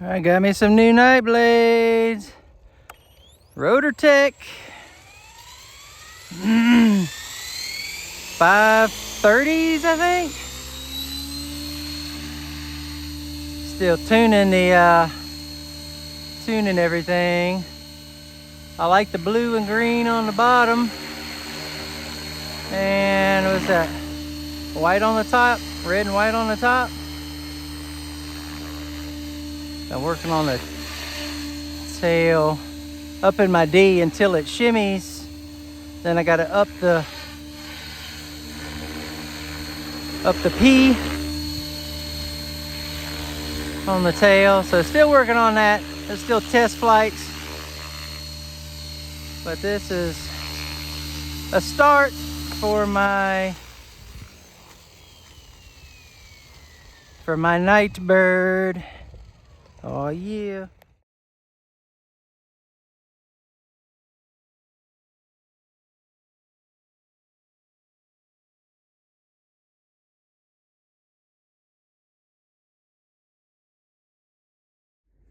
I got me some new night blades. Rotor Tech 530s, I think. Still tuning the tuning everything. I like the blue and green on the bottom. And what's that? White on the top, red and white on the top. I'm working on the tail, up in my D until it shimmies. Then I gotta up the P on the tail. So still working on that. There's still test flights. But this is a start for my night bird. Oh yeah.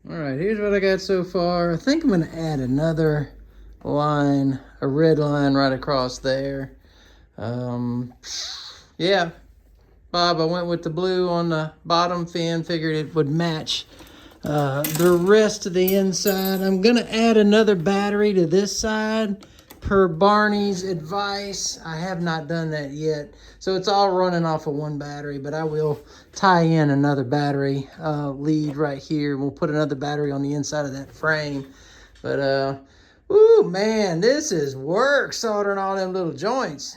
All right, here's what I got so far. I think I'm gonna add another line, a red line right across there. Yeah, Bob, I went with the blue on the bottom fin, figured it would match the rest of the inside. I'm gonna add another battery to this side per Barney's advice. I have not done that yet. So it's all running off of one battery, but I will tie in another battery lead right here. We'll put another battery on the inside of that frame. But, ooh, man, this is work soldering all them little joints.